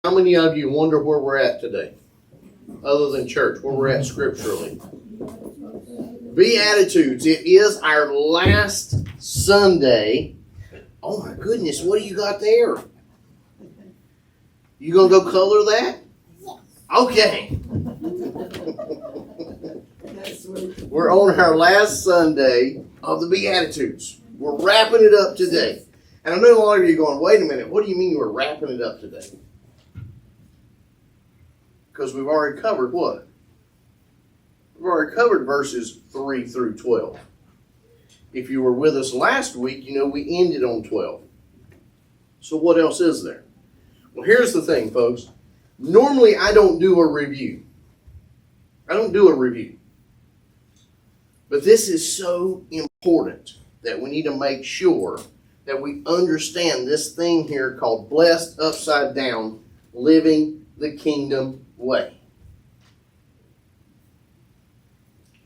How many of you wonder where we're at today? Other than church, where we're at scripturally. Beatitudes. It is our last Sunday. Oh my goodness, what do you got there? You gonna go color that? Okay. We're on our last Sunday of the Beatitudes. We're wrapping it up today. And I know a lot of you are going, wait a minute, what do you mean we're wrapping it up today? Because we've already covered what? We've already covered verses 3 through 12. If you were with us last week, you know we ended on 12. So what else is there? Well, here's the thing, folks. Normally, I don't do a review. I don't do a review. But this is so important that we need to make sure that we understand this thing here called blessed upside down, living the kingdom way.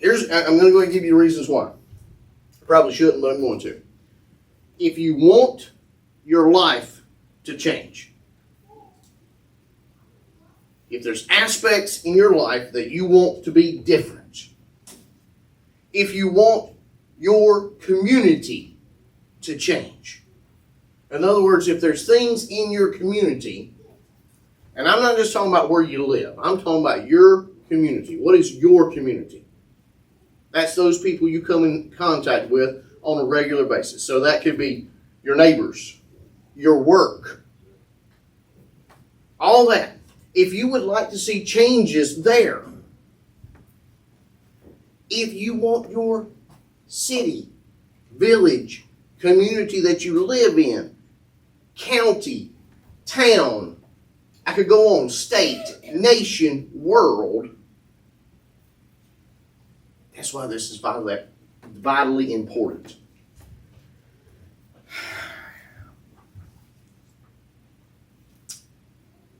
I'm going to go and give you the reasons why. I probably shouldn't, but I'm going to. If you want your life to change, if there's aspects in your life that you want to be different, if you want your community to change, in other words, if there's things in your community, and I'm not just talking about where you live, I'm talking about your community. What is your community? That's those people you come in contact with on a regular basis. So that could be your neighbors, your work, all that. If you would like to see changes there, if you want your city, village, community that you live in, county, town, I could go on, state, nation, world. That's why this is vitally important.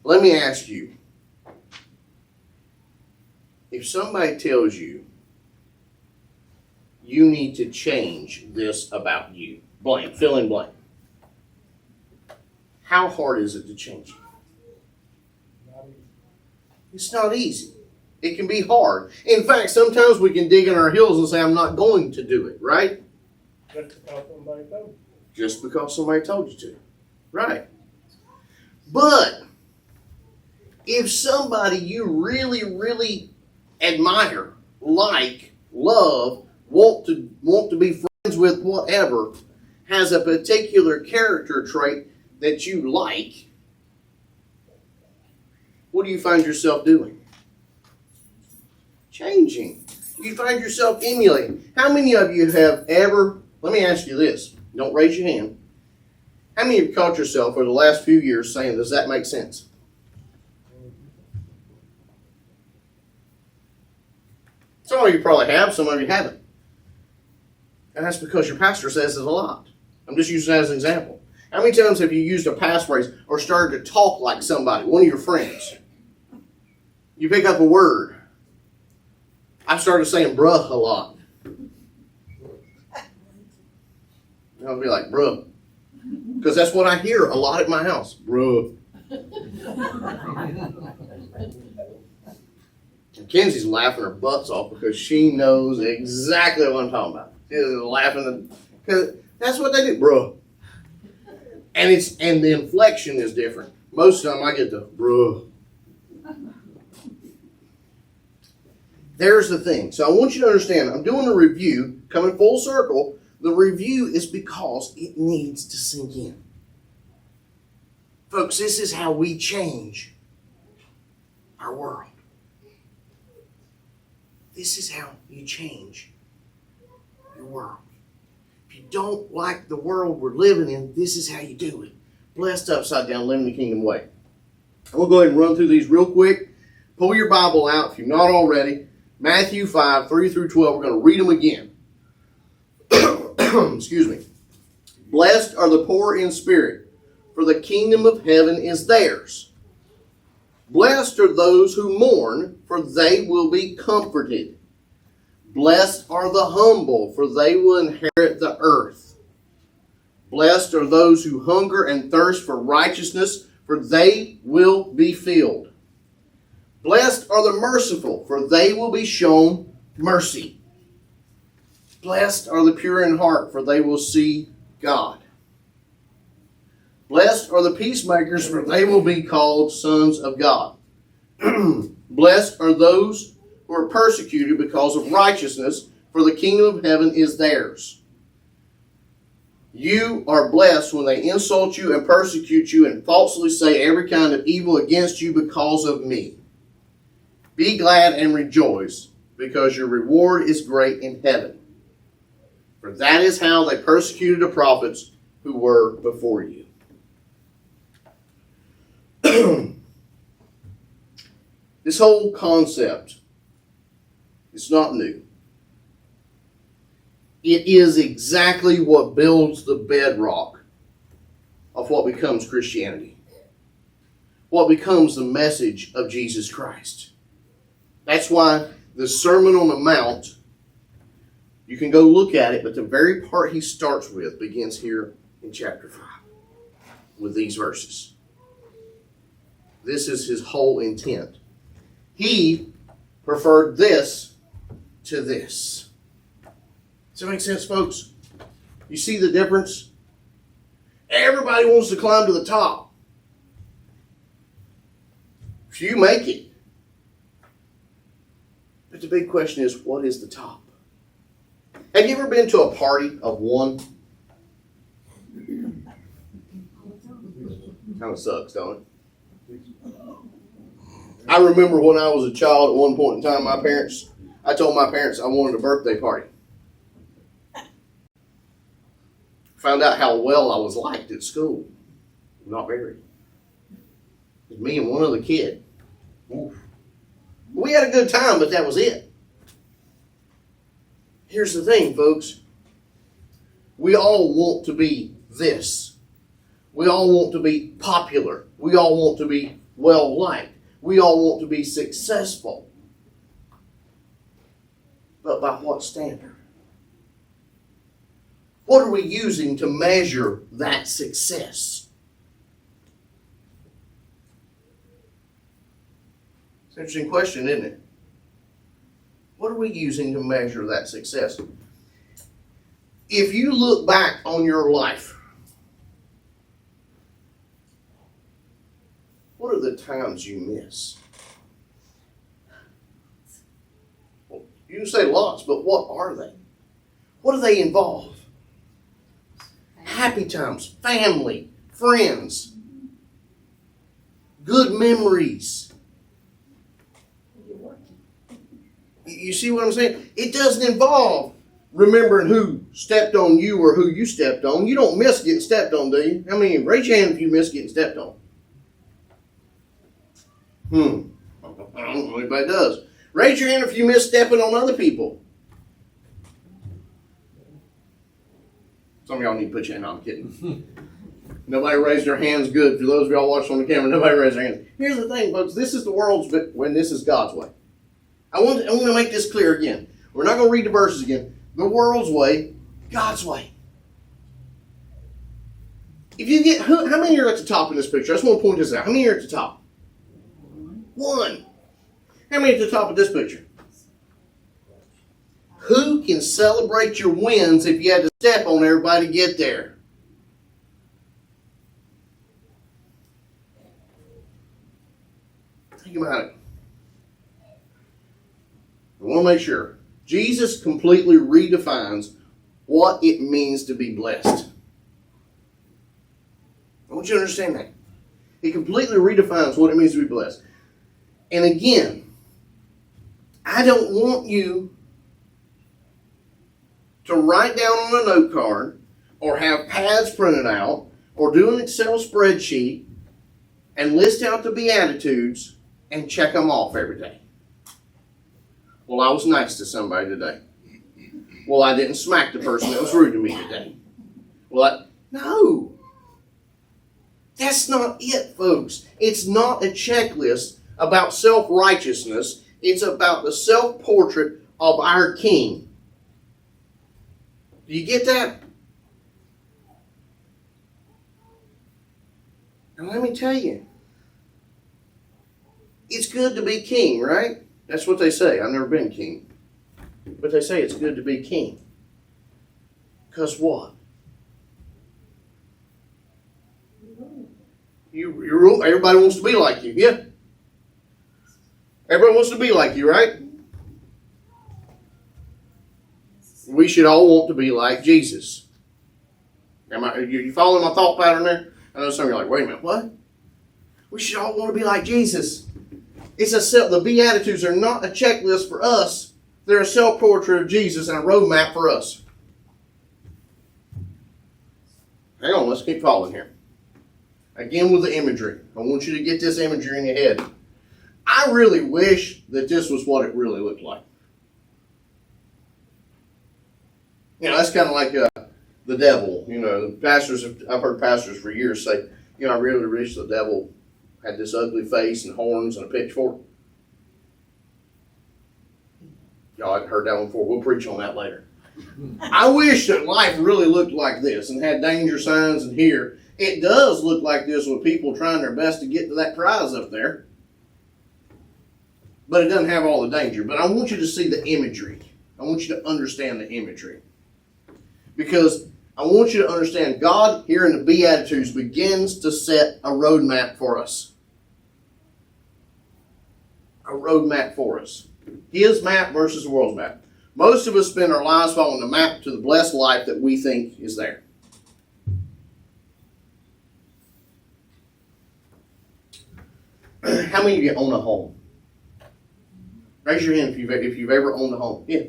Let me ask you, if somebody tells you you need to change this about you, blank, fill in blank, how hard is it to change it? It's not easy. It can be hard. In fact, sometimes we can dig in our heels and say, I'm not going to do it, right? Just because somebody told you. Just because somebody told you to. Right. But if somebody you really, really admire, like, love, want to be friends with, whatever, has a particular character trait that you like, what do you find yourself doing? Changing. You find yourself emulating. How many of you have ever, let me ask you this, don't raise your hand. How many of you caught yourself over the last few years saying, does that make sense? Some of you probably have, some of you haven't. And that's because your pastor says it a lot. I'm just using that as an example. How many times have you used a passphrase or started to talk like somebody, one of your friends? You pick up a word. I've started saying bruh a lot. I'll be like, bruh. Because that's what I hear a lot at my house. Bruh. And Kenzie's laughing her butts off because she knows exactly what I'm talking about. She's laughing because that's what they do, bruh. And the inflection is different. Most of the time I get the bruh. There's the thing. So I want you to understand, I'm doing a review, coming full circle. The review is because it needs to sink in. Folks, this is how we change our world. This is how you change your world. If you don't like the world we're living in, this is how you do it. Blessed upside down, living the kingdom way. We'll go ahead and run through these real quick. Pull your Bible out if you're not already. Matthew 5, 3 through 12. We're going to read them again. Excuse me. Blessed are the poor in spirit, for the kingdom of heaven is theirs. Blessed are those who mourn, for they will be comforted. Blessed are the humble, for they will inherit the earth. Blessed are those who hunger and thirst for righteousness, for they will be filled. Blessed are the merciful, for they will be shown mercy. Blessed are the pure in heart, for they will see God. Blessed are the peacemakers, for they will be called sons of God. Blessed are those who are persecuted because of righteousness, for the kingdom of heaven is theirs. You are blessed when they insult you and persecute you and falsely say every kind of evil against you because of me. Be glad and rejoice, because your reward is great in heaven. For that is how they persecuted the prophets who were before you. This whole concept is not new. It is exactly what builds the bedrock of what becomes Christianity. What becomes the message of Jesus Christ. That's why the Sermon on the Mount, you can go look at it, but the very part he starts with begins here in chapter 5 with these verses. This is his whole intent. He preferred this to this. Does that make sense, folks? You see the difference? Everybody wants to climb to the top. Few make it. But the big question is, what is the top? Have you ever been to a party of one? Kind of sucks, don't it? I remember when I was a child at one point in time, I told my parents I wanted a birthday party. Found out how well I was liked at school. Not very. It was me and one other kid. Oof. We had a good time, but that was it. Here's the thing, folks. We all want to be this. We all want to be popular. We all want to be well-liked. We all want to be successful. But by what standard? What are we using to measure that success? It's an interesting question, isn't it? What are we using to measure that success? If you look back on your life, what are the times you miss? Well, you can say lots, but what are they? What do they involve? Happy times, family, friends, good memories. You see what I'm saying? It doesn't involve remembering who stepped on you or who you stepped on. You don't miss getting stepped on, do you? I mean, raise your hand if you miss getting stepped on. I don't know if anybody does. Raise your hand if you miss stepping on other people. Some of y'all need to put your hand on. I'm kidding. Nobody raised their hands. Good. For those of y'all watching on the camera, nobody raised their hands. Here's the thing, folks. This is the world's way when this is God's way. I want to make this clear again. We're not going to read the verses again. The world's way, God's way. If you get, how many are at the top in this picture? I just want to point this out. How many are at the top? One. How many at the top of this picture? Who can celebrate your wins if you had to step on everybody to get there? Think about it. I want to make sure. Jesus completely redefines what it means to be blessed. I want you to understand that. He completely redefines what it means to be blessed. And again, I don't want you to write down on a note card or have pads printed out or do an Excel spreadsheet and list out the Beatitudes and check them off every day. Well, I was nice to somebody today. Well, I didn't smack the person that was rude to me today. No. That's not it, folks. It's not a checklist about self-righteousness. It's about the self-portrait of our King. Do you get that? And let me tell you, it's good to be king, right? That's what they say. I've never been king. But they say it's good to be king. Because what? You rule. Everybody wants to be like you. Yeah. Everybody wants to be like you, right? We should all want to be like Jesus. You following my thought pattern there? I know some of you are like, wait a minute, what? We should all want to be like Jesus. The Beatitudes are not a checklist for us. They're a self-portrait of Jesus and a roadmap for us. Hang on, let's keep following here. Again with the imagery. I want you to get this imagery in your head. I really wish that this was what it really looked like. You know, that's kind of like the devil. You know, I've heard pastors for years say, you know, I really wish the devil had this ugly face and horns and a pitchfork. Y'all haven't heard that one before. We'll preach on that later. I wish that life really looked like this and had danger signs and here. It does look like this with people trying their best to get to that prize up there. But it doesn't have all the danger. But I want you to see the imagery. I want you to understand the imagery. Because I want you to understand God here in the Beatitudes begins to set a roadmap for us. A roadmap for us. His map versus the world's map. Most of us spend our lives following the map to the blessed life that we think is there. How many of you own a home? Raise your hand if you've ever owned a home. Yeah.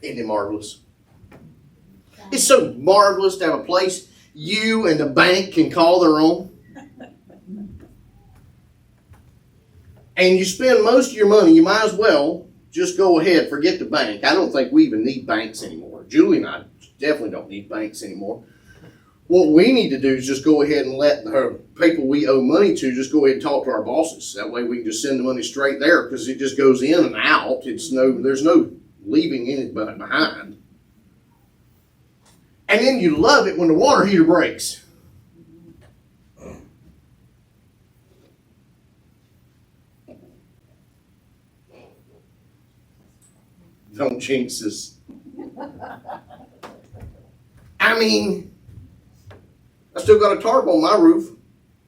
Isn't it marvelous? It's so marvelous to have a place you and the bank can call their own. And you spend most of your money, you might as well just go ahead, forget the bank. I don't think we even need banks anymore. Julie and I definitely don't need banks anymore. What we need to do is just go ahead and let the people we owe money to just go ahead and talk to our bosses. That way we can just send the money straight there because it just goes in and out. There's no leaving anybody behind. And then you love it when the water heater breaks. Don't jinx us. I mean, I still got a tarp on my roof.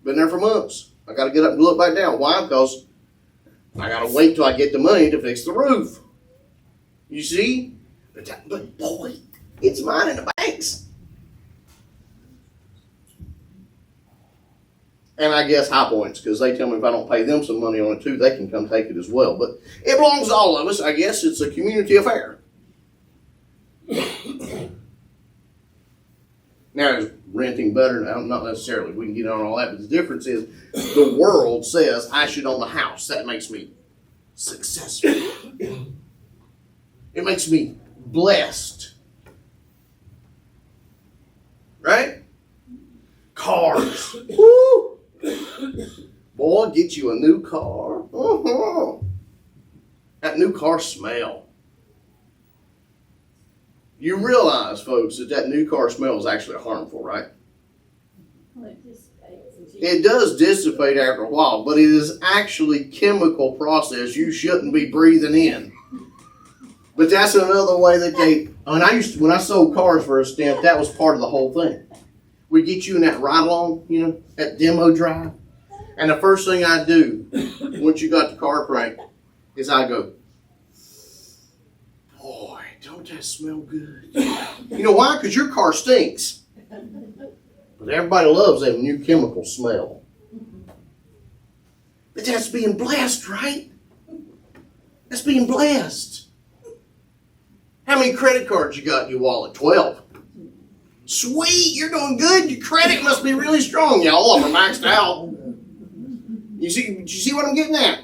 Been there for months. I got to get up and look back down. Why? Because I got to wait till I get the money to fix the roof. You see? But boy, it's mine in the banks. And I guess High Points, because they tell me if I don't pay them some money on it too, they can come take it as well. But it belongs to all of us. I guess it's a community affair. Now, is renting better? Not necessarily. We can get on all that. But the difference is the world says I should own a house. That makes me successful. It makes me blessed. Right? Cars. Woo! Boy, get you a new car. Uh-huh. That new car smell. You realize, folks, that new car smell is actually harmful, right? It does dissipate after a while, but it is actually chemical process you shouldn't be breathing in. But that's another way that when I sold cars for a stint, that was part of the whole thing. We get you in that ride-along, that demo drive. And the first thing I do, once you got the car cranked, is I go, boy, don't that smell good? You know why? Because your car stinks. But everybody loves that new chemical smell. But that's being blessed, right? That's being blessed. How many credit cards you got in your wallet? 12. Sweet, you're doing good. Your credit must be really strong. Yeah, all of them are maxed out. You see what I'm getting at?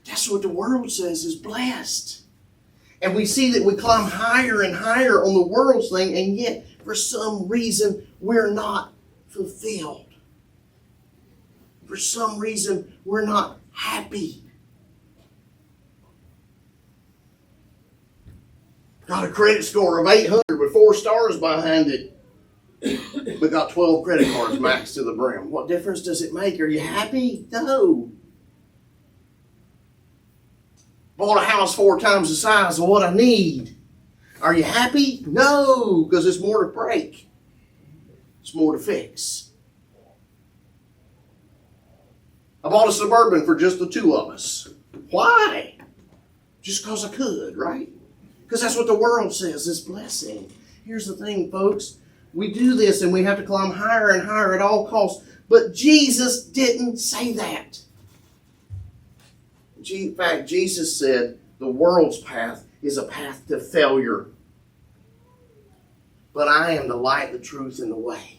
That's what the world says is blessed. And we see that we climb higher and higher on the world's thing, and yet, for some reason, we're not fulfilled. For some reason, we're not happy. Got a credit score of 800 with 4 stars behind it. but got 12 credit cards maxed to the brim. What difference does it make? Are you happy? No. Bought a house 4 times the size of what I need. Are you happy? No, because there's more to break. It's more to fix. I bought a Suburban for just the 2 of us. Why? Just because I could, right? Because that's what the world says is blessing. Here's the thing, folks. We do this and we have to climb higher and higher at all costs. But Jesus didn't say that. In fact, Jesus said the world's path is a path to failure. But I am the light, the truth, and the way.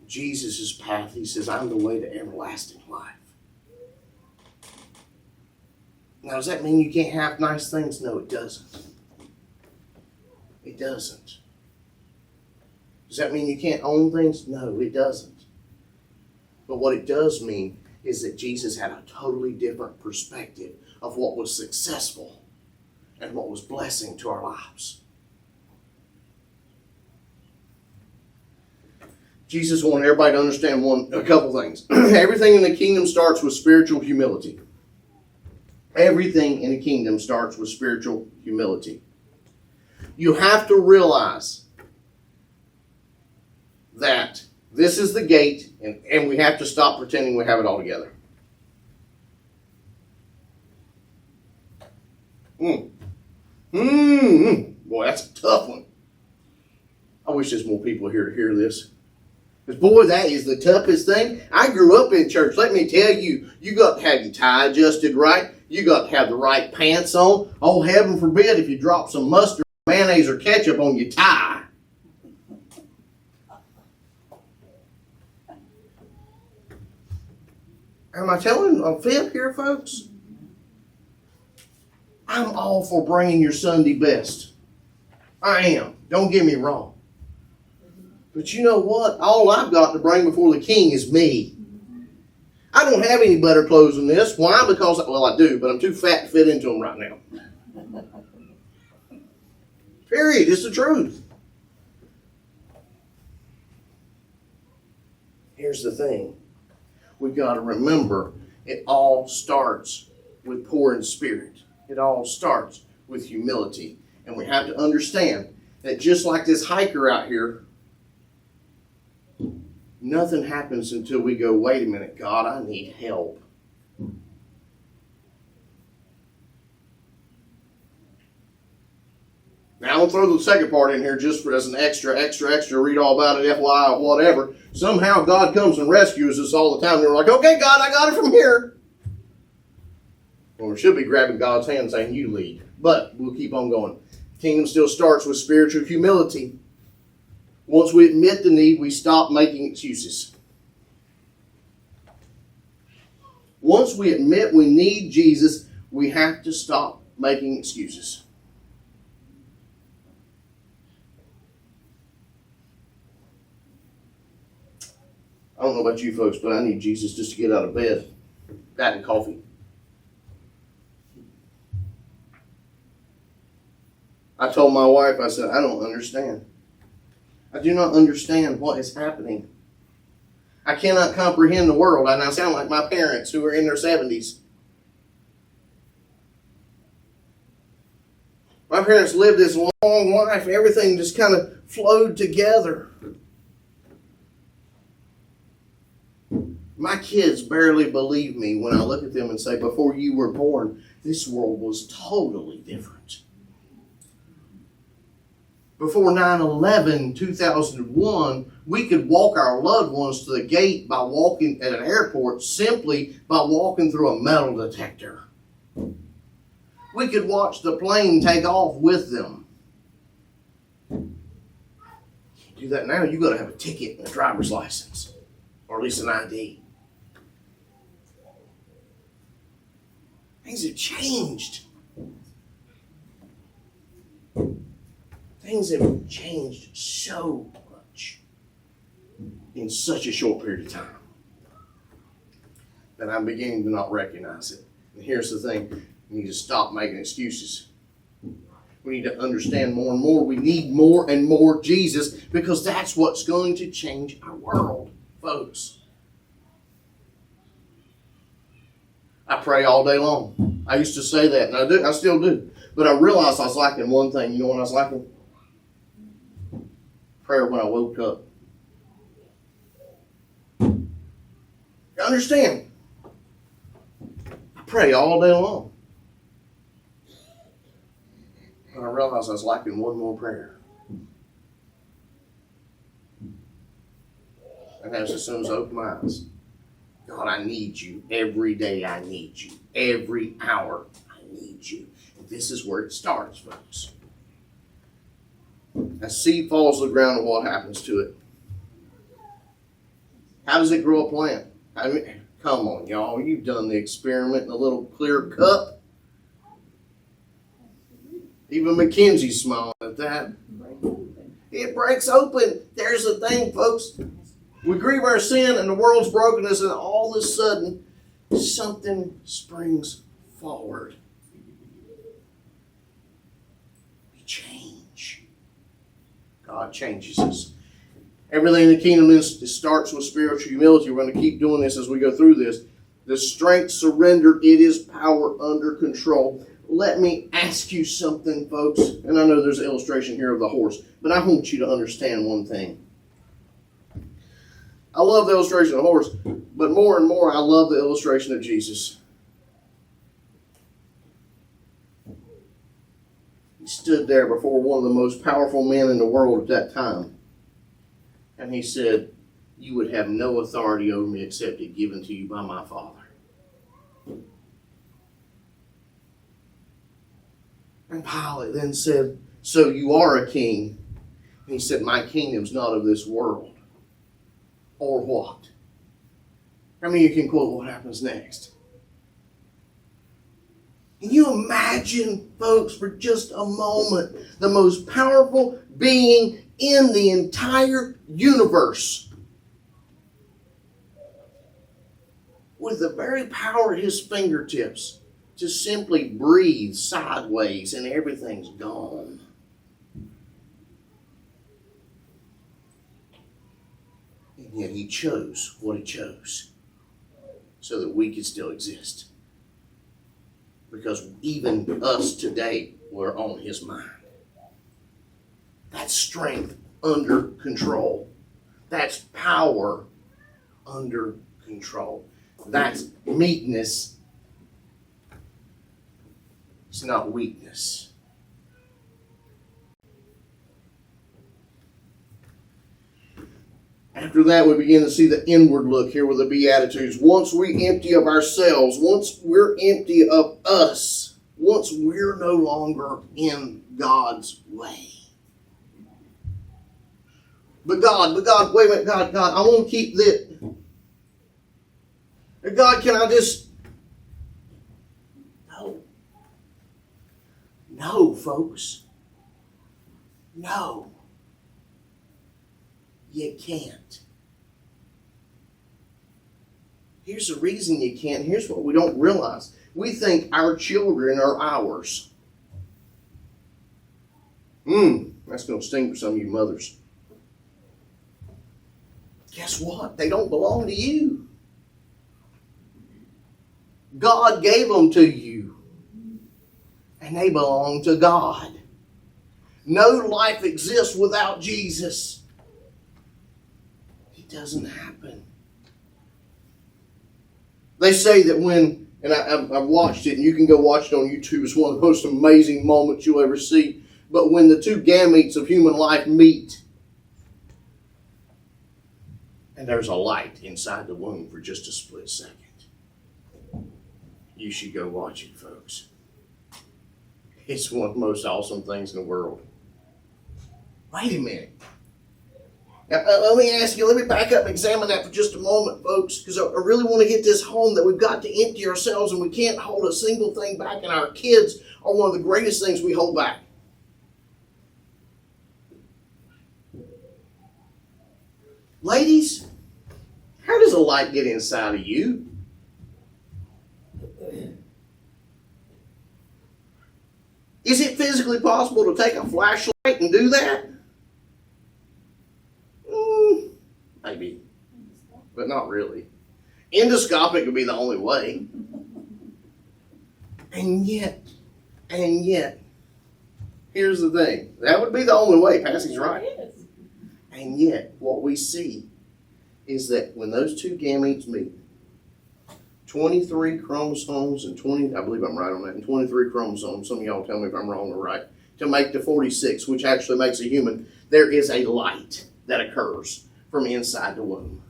Jesus' path, he says, I'm the way to everlasting life. Now, does that mean you can't have nice things? No, it doesn't. It doesn't. Does that mean you can't own things? No, it doesn't. But what it does mean is that Jesus had a totally different perspective of what was successful and what was blessing to our lives. Jesus wanted everybody to understand a couple things. Everything in the kingdom starts with spiritual humility. Everything in the kingdom starts with spiritual humility. You have to realize that this is the gate, and we have to stop pretending we have it all together. Boy, that's a tough one. I wish there's more people here to hear this. Because, boy, that is the toughest thing. I grew up in church. Let me tell you, you got to have your tie adjusted right. You got to have the right pants on. Oh, heaven forbid if you drop some mustard, mayonnaise, or ketchup on your tie. Am I telling a fib here, folks? I'm all for bringing your Sunday best. I am. Don't get me wrong. But you know what? All I've got to bring before the king is me. I don't have any better clothes than this. Why? Because, well, I do, but I'm too fat to fit into them right now. Period. It's the truth. Here's the thing. We've got to remember it all starts with poor in spirit. It all starts with humility. And we have to understand that just like this hiker out here, nothing happens until we go, wait a minute, God, I need help. Now, I'll throw the second part in here just as an extra, read all about it, FYI, whatever. Somehow God comes and rescues us all the time. And we're like, okay, God, I got it from here. Well, we should be grabbing God's hand saying, you lead. But we'll keep on going. Kingdom still starts with spiritual humility. Once we admit the need, we stop making excuses. Once we admit we need Jesus, we have to stop making excuses. I don't know about you folks, but I need Jesus just to get out of bed. That and coffee. I told my wife, I said, I don't understand. I do not understand what is happening. I cannot comprehend the world. And I sound like my parents who are in their 70s. My parents lived this long life. Everything just kind of flowed together. My kids barely believe me when I look at them and say, before you were born, this world was totally different. Before 9/11, 2001, we could walk our loved ones to the gate by walking at an airport simply by walking through a metal detector. We could watch the plane take off with them. You can't do that now. You've got to have a ticket and a driver's license, or at least an ID. Things have changed. Things have changed so much in such a short period of time that I'm beginning to not recognize it. And here's the thing. You need to stop making excuses. We need to understand more and more. We need more and more Jesus, because that's what's going to change our world, folks. I pray all day long. I used to say that, and I still do. But I realized I was lacking one thing. You know what I was lacking? Prayer when I woke up. You understand? I pray all day long. But I realized I was lacking one more prayer. And that's as soon as I opened my eyes. God, I need you. Every day I need you. Every hour I need you. And this is where it starts, folks. A seed falls to the ground, and what happens to it? How does it grow a plant? I mean, come on, y'all. You've done the experiment in a little clear cup. Even Mackenzie's smiling at that. It breaks open. There's the thing, folks. We grieve our sin and the world's brokenness, and all of a sudden, something springs forward. We change. God changes us. Everything in the kingdom starts with spiritual humility. We're going to keep doing this as we go through this. The strength surrendered, it is power under control. Let me ask you something, folks. And I know there's an illustration here of the horse, but I want you to understand one thing. I love the illustration of the horse, but more and more I love the illustration of Jesus. He stood there before one of the most powerful men in the world at that time. And he said, "You would have no authority over me except it given to you by my Father." And Pilate then said, "So you are a king?" And he said, "My kingdom's not of this world." Or what? I mean, you can quote what happens next. Can you imagine, folks, for just a moment, the most powerful being in the entire universe, with the very power at his fingertips, to simply breathe sideways and everything's gone? And yet he chose what he chose so that we could still exist. Because even us today, we're on his mind. That's strength under control. That's power under control. That's meekness. It's not weakness. After that, we begin to see the inward look here with the Beatitudes. Once we empty of ourselves, once we're empty of us, once we're no longer in God's way. But God, wait a minute, God, I want to keep this. God, can I just... No, folks. No. You can't. Here's the reason you can't. Here's what we don't realize. We think our children are ours. That's going to sting for some of you mothers. Guess what? They don't belong to you. God gave them to you. And they belong to God. No life exists without Jesus. It doesn't happen. They say that when, and I've watched it, and you can go watch it on YouTube, it's one of the most amazing moments you'll ever see. But when the two gametes of human life meet, and there's a light inside the womb for just a split second. You should go watch it, folks. It's one of the most awesome things in the world. Wait a minute. Now, let me ask you, let me back up and examine that for just a moment, folks, because I really want to hit this home that we've got to empty ourselves and we can't hold a single thing back, and our kids are one of the greatest things we hold back. Ladies, how does a light get inside of you? Is it physically possible to take a flashlight and do that? Maybe, but not really. Endoscopic would be the only way. And yet, here's the thing. That would be the only way. Patsy's right. And yet, what we see is that when those two gametes meet, 23 chromosomes and 20, I believe I'm right on that, and 23 chromosomes, some of y'all tell me if I'm wrong or right, to make the 46, which actually makes a human, there is a light that occurs from inside the womb.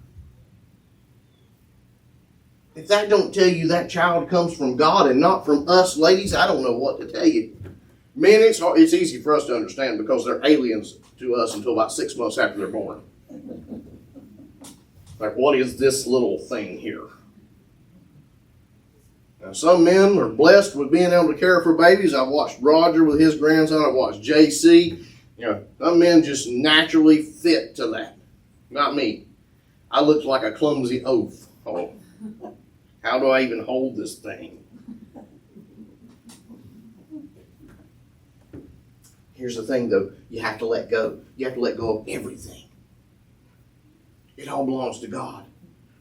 If that don't tell you that child comes from God and not from us, ladies, I don't know what to tell you. Men, it's easy for us to understand because they're aliens to us until about 6 months after they're born. Like, what is this little thing here? Now, some men are blessed with being able to care for babies. I've watched Roger with his grandson. I've watched JC. Some men just naturally fit to that. Not me. I looked like a clumsy oaf. Oh, how do I even hold this thing? Here's the thing, though. You have to let go. You have to let go of everything. It all belongs to God.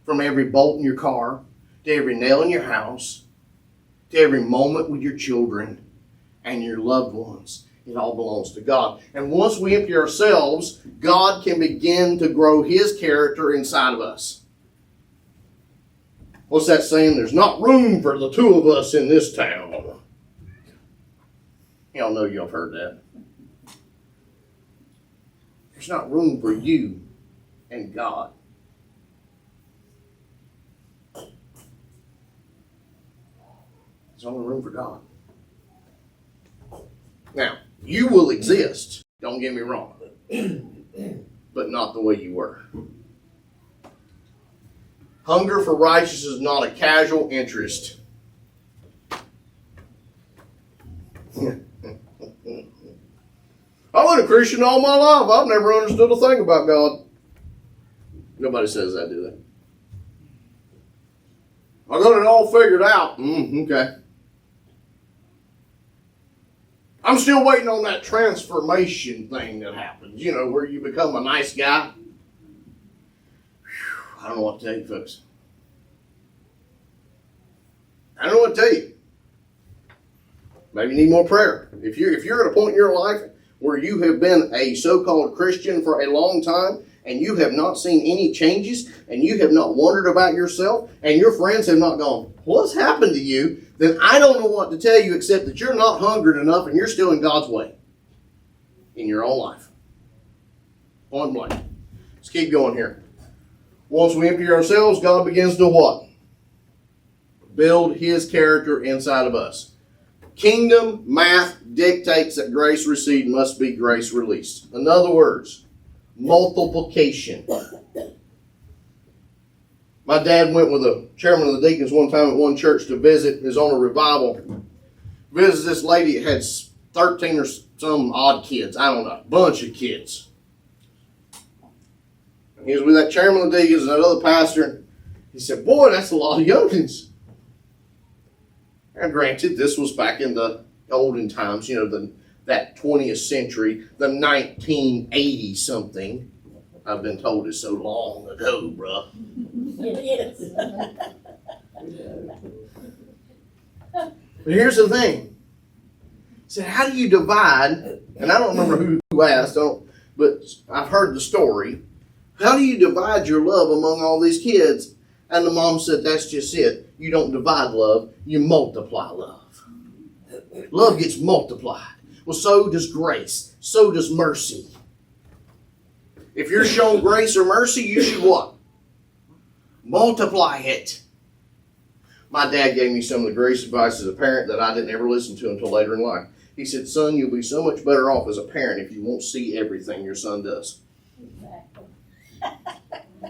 From every bolt in your car, to every nail in your house, to every moment with your children and your loved ones. It all belongs to God. And once we empty ourselves, God can begin to grow His character inside of us. What's that saying? There's not room for the two of us in this town. Y'all know you've heard that. There's not room for you and God. There's only room for God. Now, you will exist, don't get me wrong, but not the way you were. Hunger for righteousness is not a casual interest. I've been a Christian all my life. I've never understood a thing about God. Nobody says that, do they? I got it all figured out. Okay. I'm still waiting on that transformation thing that happens, where you become a nice guy. I don't know what to tell you, folks. I don't know what to tell you. Maybe you need more prayer. If you're at a point in your life where you have been a so-called Christian for a long time and you have not seen any changes and you have not wondered about yourself and your friends have not gone, what's happened to you? Then I don't know what to tell you except that you're not hungered enough and you're still in God's way in your own life. Point blank. Let's keep going here. Once we empty ourselves, God begins to what? Build His character inside of us. Kingdom math dictates that grace received must be grace released. In other words, multiplication. My dad went with the chairman of the deacons one time at one church to visit. He was on a revival. Visited this lady that had 13 or some odd kids. I don't know. A bunch of kids. He was with that chairman of the deacons and that other pastor. He said, boy, that's a lot of youngins. Now, granted, this was back in the olden times, that 20th century, the 1980 something. I've been told it's so long ago, bruh. It is. But here's the thing. He said, how do you divide, and I don't remember who asked, but I've heard the story. How do you divide your love among all these kids? And the mom said, that's just it. You don't divide love, you multiply love. Love gets multiplied. Well, so does grace. So does mercy. If you're shown grace or mercy, you should what? Multiply it. My dad gave me some of the greatest advice as a parent that I didn't ever listen to until later in life. He said, son, you'll be so much better off as a parent if you won't see everything your son does. Exactly.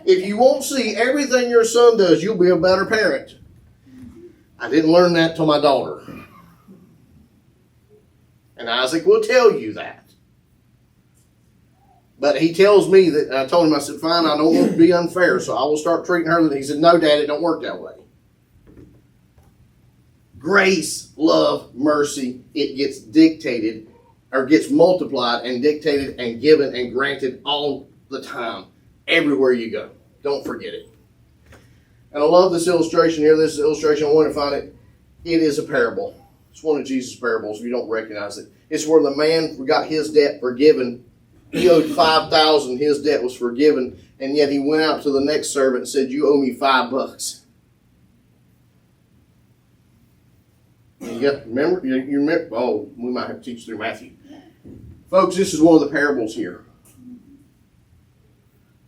If you won't see everything your son does, you'll be a better parent. I didn't learn that till my daughter. And Isaac will tell you that. But he tells me that, I told him, I said, fine, I don't want to be unfair, so I will start treating her. He said, no, Dad, it don't work that way. Grace, love, mercy, it gets dictated or gets multiplied and dictated and given and granted all the time, everywhere you go. Don't forget it. And I love this illustration here. This is an illustration. I want to find it. It is a parable. It's one of Jesus' parables if you don't recognize it. It's where the man got his debt forgiven. He owed 5,000. His debt was forgiven. And yet he went out to the next servant and said, "You owe me $5." Yeah, remember? You remember? Oh, we might have to teach through Matthew. Folks, this is one of the parables here.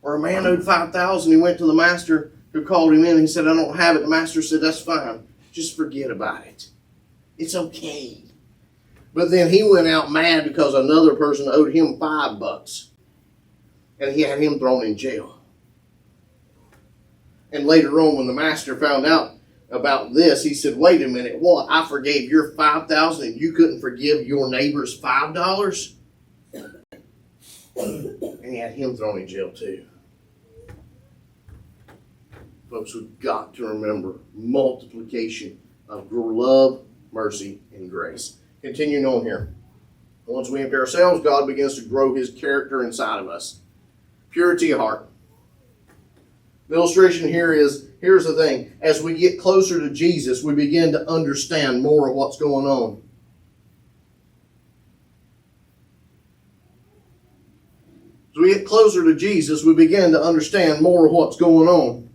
Where a man owed 5,000. He went to the master who called him in and he said, "I don't have it." The master said, "That's fine. Just forget about it. It's okay." But then he went out mad because another person owed him $5. And he had him thrown in jail. And later on, when the master found out about this, he said, "Wait a minute, what? I forgave your 5,000 and you couldn't forgive your neighbor's $5? And he had him thrown in jail too. Folks, we've got to remember multiplication of love, mercy, and grace. Continuing on here. Once we empty ourselves, God begins to grow his character inside of us. Purity of heart. The illustration here is, here's the thing. As we get closer to Jesus, we begin to understand more of what's going on. As we get closer to Jesus, we begin to understand more of what's going on.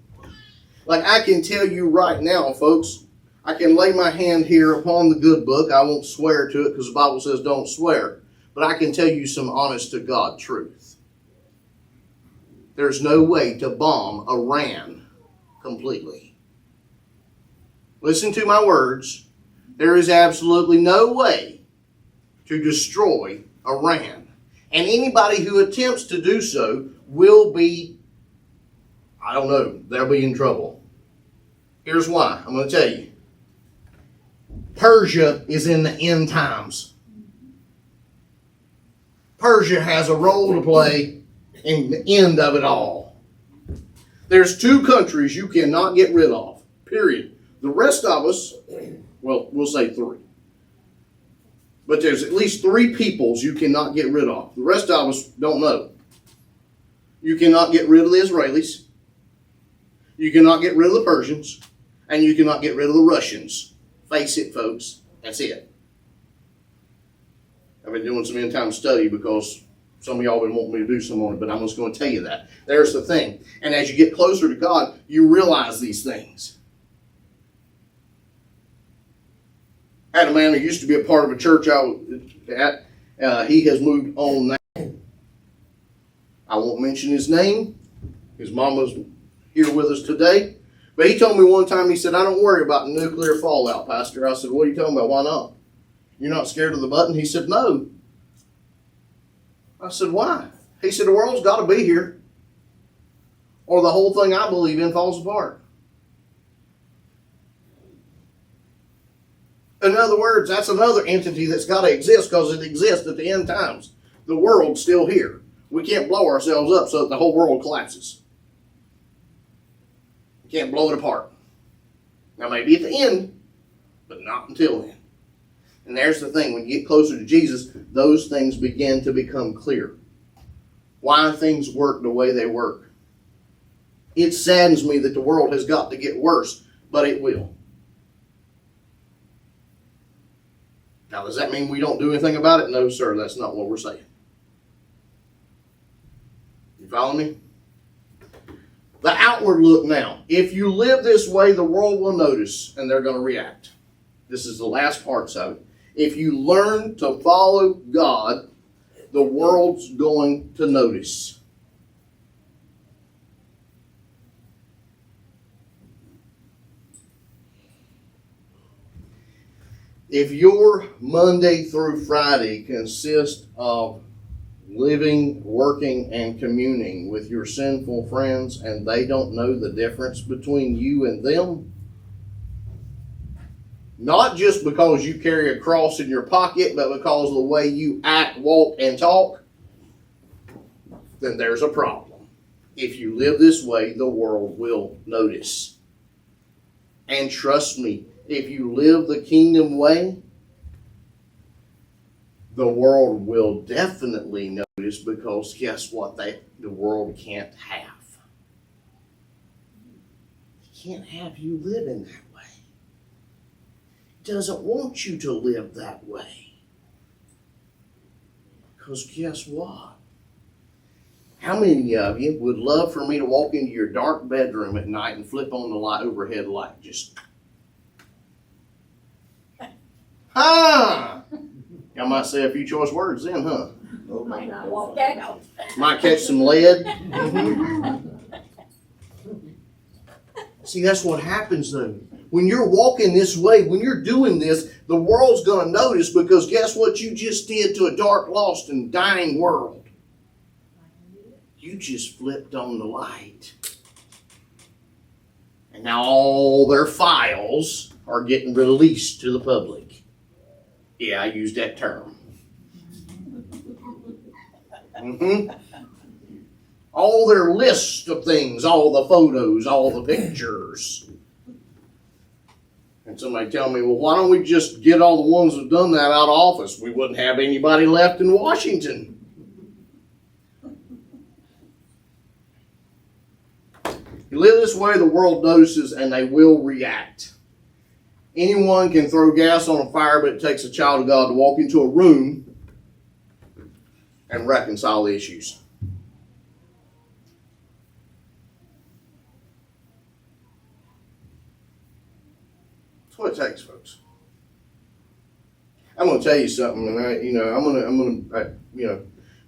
Like I can tell you right now, folks, I can lay my hand here upon the good book. I won't swear to it because the Bible says don't swear. But I can tell you some honest to God truth. There's no way to bomb Iran completely. Listen to my words. There is absolutely no way to destroy Iran. And anybody who attempts to do so will be, I don't know, they'll be in trouble. Here's why. I'm going to tell you. Persia is in the end times. Persia has a role to play in the end of it all. There's 2 countries you cannot get rid of, period. The rest of us, well, we'll say 3. But there's at least 3 peoples you cannot get rid of. The rest of us don't know. You cannot get rid of the Israelis. You cannot get rid of the Persians. And you cannot get rid of the Russians. Face it, folks. That's it. I've been doing some end time study because some of y'all have been wanting me to do some on it, but I'm just going to tell you that. There's the thing. And as you get closer to God, you realize these things. I had a man who used to be a part of a church I was at. He has moved on now. I won't mention his name. His mama's here with us today. But he told me one time, he said, "I don't worry about nuclear fallout, Pastor." I said, "What are you talking about? Why not? You're not scared of the button?" He said, "No." I said, "Why?" He said, "The world's got to be here, or the whole thing I believe in falls apart." In other words, that's another entity that's got to exist because it exists at the end times. The world's still here. We can't blow ourselves up so that the whole world collapses. We can't blow it apart. Now, maybe at the end, but not until then. And there's the thing. When you get closer to Jesus, those things begin to become clear. Why things work the way they work. It saddens me that the world has got to get worse, but it will. Now, does that mean we don't do anything about it? No, sir. That's not what we're saying. You follow me? The outward look now. If you live this way, the world will notice and they're going to react. This is the last parts of it. If you learn to follow God, the world's going to notice. If your Monday through Friday consists of living, working, and communing with your sinful friends and they don't know the difference between you and them, not just because you carry a cross in your pocket, but because of the way you act, walk, and talk, then there's a problem. If you live this way, the world will notice. And trust me, if you live the kingdom way, the world will definitely notice, because guess what? The world can't have. It can't have you living that way. It doesn't want you to live that way. Because guess what? How many of you would love for me to walk into your dark bedroom at night and flip on the light, overhead light? Just, huh? I might say a few choice words then, huh? Might not walk out. Might catch some lead. Mhm. See, that's what happens though. When you're walking this way, when you're doing this, the world's going to notice, because guess what you just did to a dark, lost, and dying world? You just flipped on the light. And now all their files are getting released to the public. Yeah, I used that term. All their list of things, all the photos, all the pictures. And somebody tell me, well, why don't we just get all the ones that done that out of office? We wouldn't have anybody left in Washington. You live this way, the world notices, and they will react. Anyone can throw gas on a fire, but it takes a child of God to walk into a room and reconcile the issues. That's what it takes, folks. I'm going to tell you something, and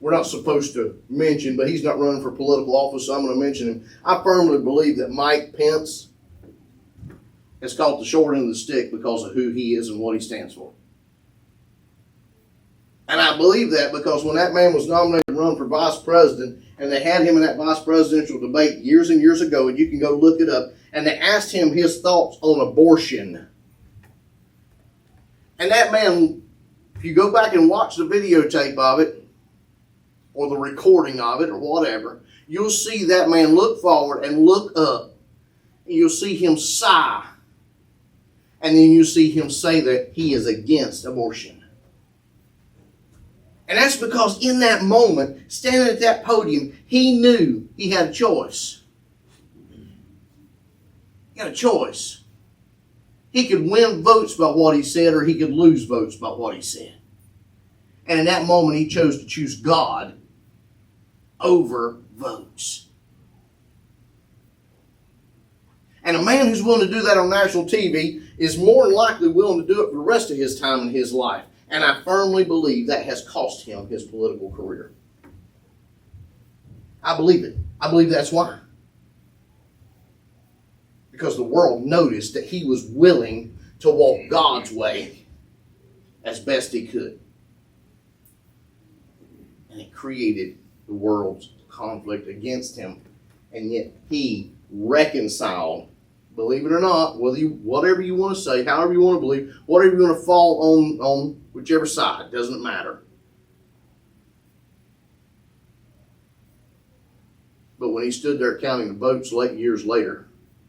we're not supposed to mention, but he's not running for political office, so I'm going to mention him. I firmly believe that Mike Pence has caught the short end of the stick because of who he is and what he stands for. And I believe that because when that man was nominated to run for vice president, and they had him in that vice presidential debate years and years ago, and you can go look it up, and they asked him his thoughts on abortion. And that man, if you go back and watch the videotape of it, or the recording of it, or whatever, you'll see that man look forward and look up. And you'll see him sigh. And then you'll see him say that he is against abortion. And that's because in that moment, standing at that podium, he knew he had a choice. He had a choice. He could win votes by what he said, or he could lose votes by what he said. And in that moment, he chose to choose God over votes. And a man who's willing to do that on national TV is more than likely willing to do it for the rest of his time in his life. And I firmly believe that has cost him his political career. I believe it. I believe that's why. Because the world noticed that he was willing to walk God's way as best he could. And it created the world's conflict against him. And yet he reconciled, believe it or not, whatever you want to say, however you want to believe, whatever you want to fall on whichever side, doesn't matter. But when he stood there counting the votes years later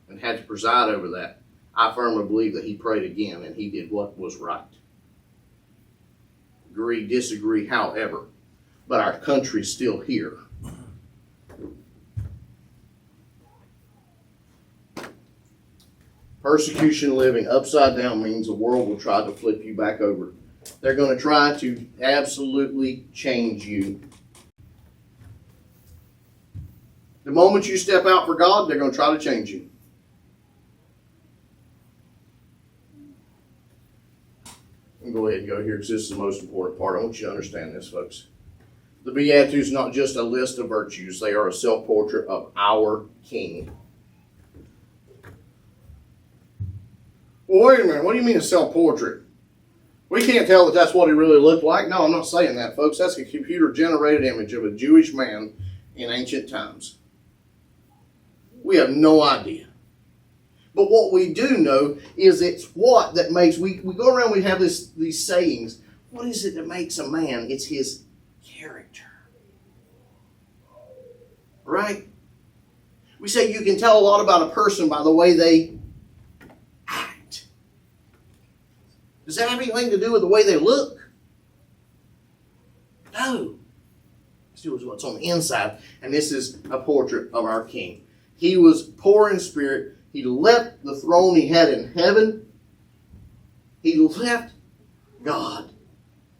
and had to preside over that, I firmly believe that he prayed again and he did what was right. Agree, disagree, however. But our country's still here. Persecution living upside down means the world will try to flip you back over. They're going to try to absolutely change you. The moment you step out for God, they're going to try to change you. I'm going to go ahead and go here because this is the most important part. I want you to understand this, folks. The Beatitudes are not just a list of virtues. They are a self-portrait of our King. Well, wait a minute. What do you mean a self-portrait? We can't tell that that's what he really looked like. No, I'm not saying that, folks. That's a computer-generated image of a Jewish man in ancient times. We have no idea. But what we do know is it's what that makes, we go around, we have these sayings. What is it that makes a man? It's his character. Right? We say you can tell a lot about a person by the way they act. Does that have anything to do with the way they look? No. Let's do what's on the inside. And this is a portrait of our King. He was poor in spirit. He left the throne he had in heaven. He left God.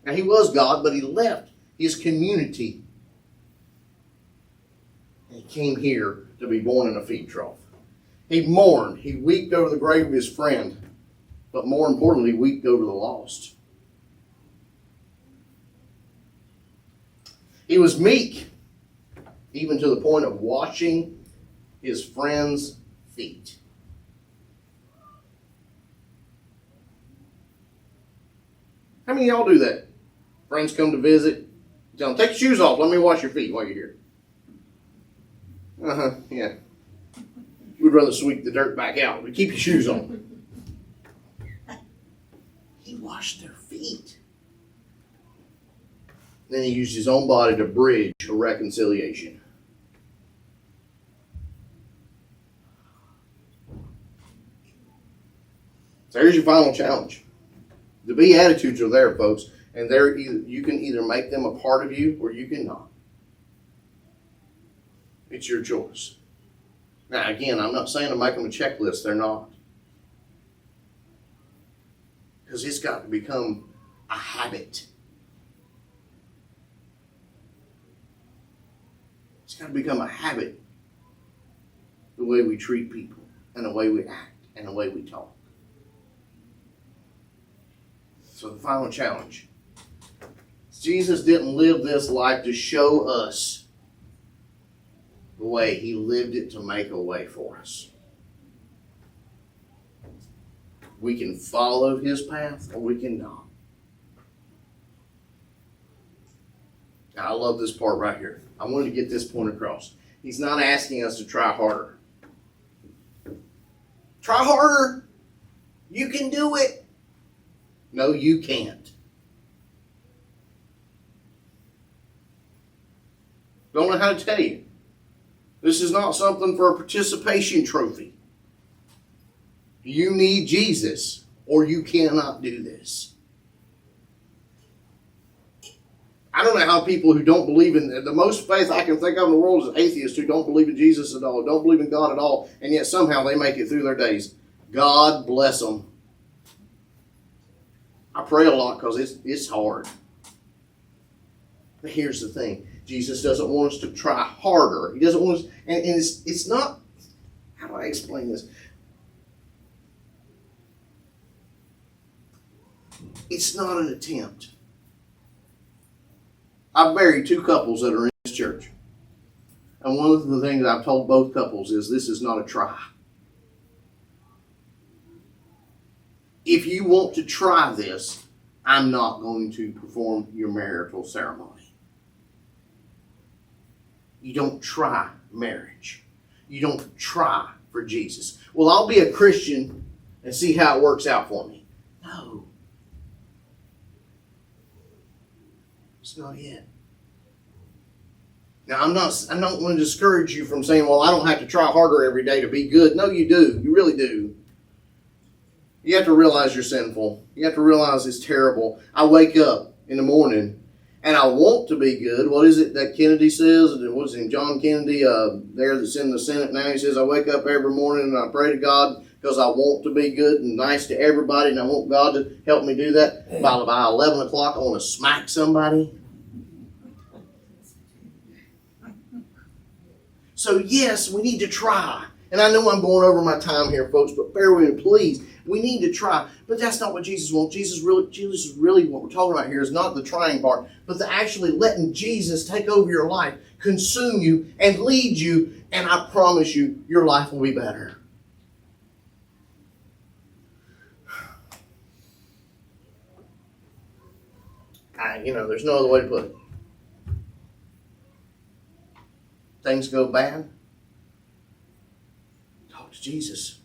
Now, he was God, but he left his community. And he came here to be born in a feed trough. He mourned. He wept over the grave of his friend. But more importantly, wept over the lost. He was meek, even to the point of washing his friends' feet. How many of y'all do that? Friends come to visit, tell them, take your shoes off, let me wash your feet while you're here. Yeah. We'd rather sweep the dirt back out, but keep your shoes on. He washed their feet. Then he used his own body to bridge a reconciliation. So here's your final challenge. The Beatitudes are there, folks, and they're you can either make them a part of you or you cannot. It's your choice. Now, again, I'm not saying to make them a checklist. They're not. Because it's got to become a habit. It's got to become a habit. The way we treat people and the way we act and the way we talk. So the final challenge. Jesus didn't live this life to show us the way. He lived it to make a way for us. We can follow his path or we cannot. Now, I love this part right here. I wanted to get this point across. He's not asking us to try harder. Try harder. You can do it. No, you can't. Don't know how to tell you. This is not something for a participation trophy. You need Jesus, or you cannot do this. I don't know how people who don't believe in the most faith I can think of in the world is atheists who don't believe in Jesus at all, don't believe in God at all, and yet somehow they make it through their days. God bless them. I pray a lot because it's hard. But here's the thing. Jesus doesn't want us to try harder. He doesn't want us, and it's not, how do I explain this? It's not an attempt. I've married two couples that are in this church. And one of the things I've told both couples is this is not a try. If you want to try this, I'm not going to perform your marital ceremony. You don't try marriage. You don't try for Jesus. Well, I'll be a Christian and see how it works out for me. No. It's not it. Now, I don't want to discourage you from saying, well, I don't have to try harder every day to be good. No, you do. You really do. You have to realize you're sinful. You have to realize it's terrible. I wake up in the morning and I want to be good. What is it that Kennedy says? What's it, John Kennedy, there that's in the Senate now? He says, I wake up every morning and I pray to God because I want to be good and nice to everybody and I want God to help me do that. By 11 o'clock, I want to smack somebody. So yes, we need to try. And I know I'm going over my time here, folks, but bear with me, please. We need to try. But that's not what Jesus wants. Jesus is really what we're talking about here is not the trying part, but the actually letting Jesus take over your life, consume you, and lead you. And I promise you, your life will be better. There's no other way to put it. Things go bad, talk to Jesus.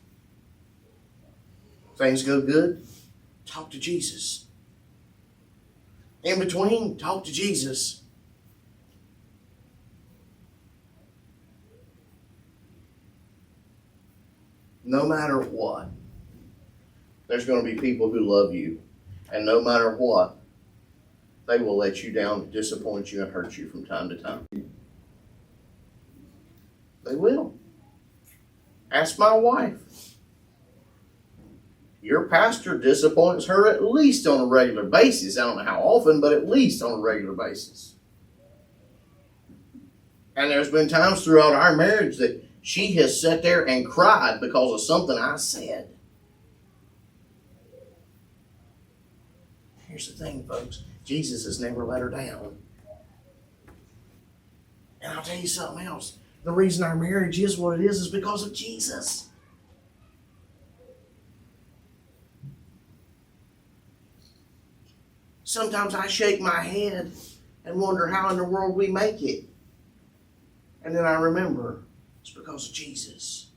Things go good, talk to Jesus. In between, talk to Jesus. No matter what, there's going to be people who love you. And no matter what, They will let you down, disappoint you, and hurt you from time to time. They will. Ask my wife. Your pastor disappoints her at least on a regular basis. I don't know how often, but at least on a regular basis. And there's been times throughout our marriage that she has sat there and cried because of something I said. Here's the thing, folks. Jesus has never let her down. And I'll tell you something else. The reason our marriage is what it is because of Jesus. Sometimes I shake my head and wonder how in the world we make it. And then I remember it's because of Jesus.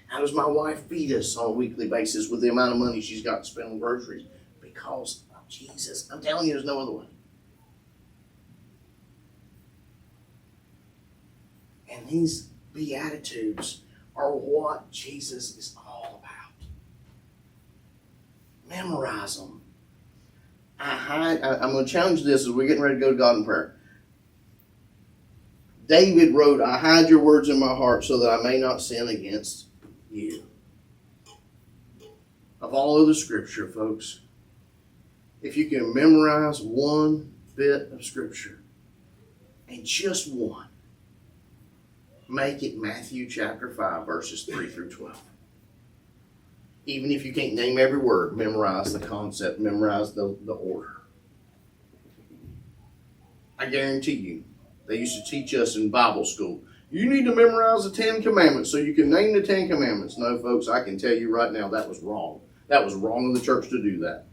How does my wife feed us on a weekly basis with the amount of money she's got to spend on groceries? Because of Jesus. I'm telling you, there's no other way. And these Beatitudes are what Jesus is all about. Memorize them. I'm going to challenge this as we're getting ready to go to God in prayer. David wrote, I hide your words in my heart so that I may not sin against you. Of all of the scripture, folks, if you can memorize one bit of scripture, and just one, make it Matthew chapter 5, verses 3 through 12. Even if you can't name every word, memorize the concept, memorize the order. I guarantee you, they used to teach us in Bible school, you need to memorize the 10 Commandments so you can name the 10 Commandments. No, folks, I can tell you right now that was wrong. That was wrong of the church to do that.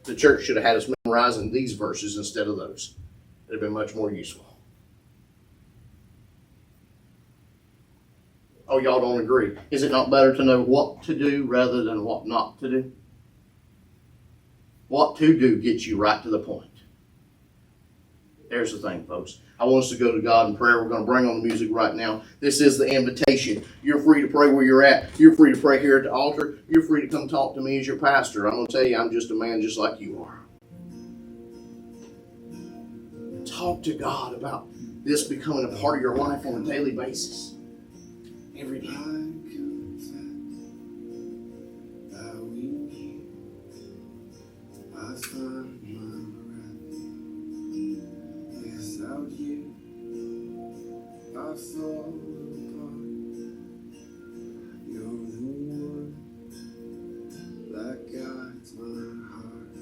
The church should have had us memorizing these verses instead of those. It would have been much more useful. Oh, y'all don't agree. Is it not better to know what to do rather than what not to do? What to do gets you right to the point. There's the thing, folks. I want us to go to God in prayer. We're going to bring on the music right now. This is the invitation. You're free to pray where you're at. You're free to pray here at the altar. You're free to come talk to me as your pastor. I'm going to tell you, I'm just a man just like you are. Talk to God about this becoming a part of your life on a daily basis. Every day. Without you, I fall apart. You're the one that guides my heart.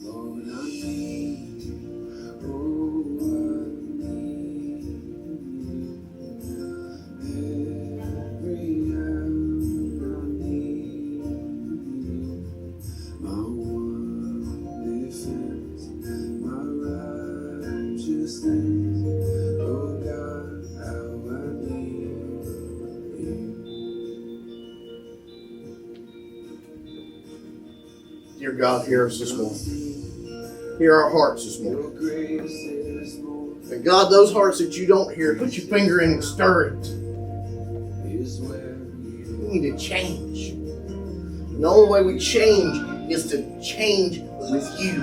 Lord, I need you. Oh, I need you. Every hour I need you. My one defense, my righteousness. Oh God, how I need you. Dear God, hear us this morning. Hear our hearts this morning. Your grace is more, And God, those hearts that you don't hear, put your finger in and stir it. is where you We need to change. And the only way we change is to change with you.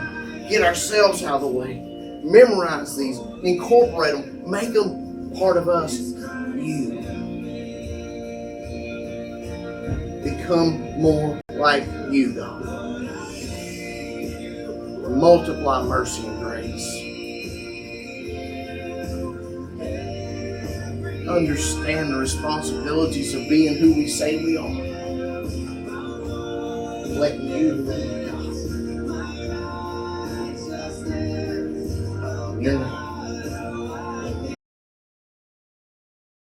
Get ourselves out of the way. Memorize these. Incorporate them. Make them part of us. You. Become more like you, God. Multiply mercy and grace. Understand the responsibilities of being who we say we are. Letting you lead, God. In your name.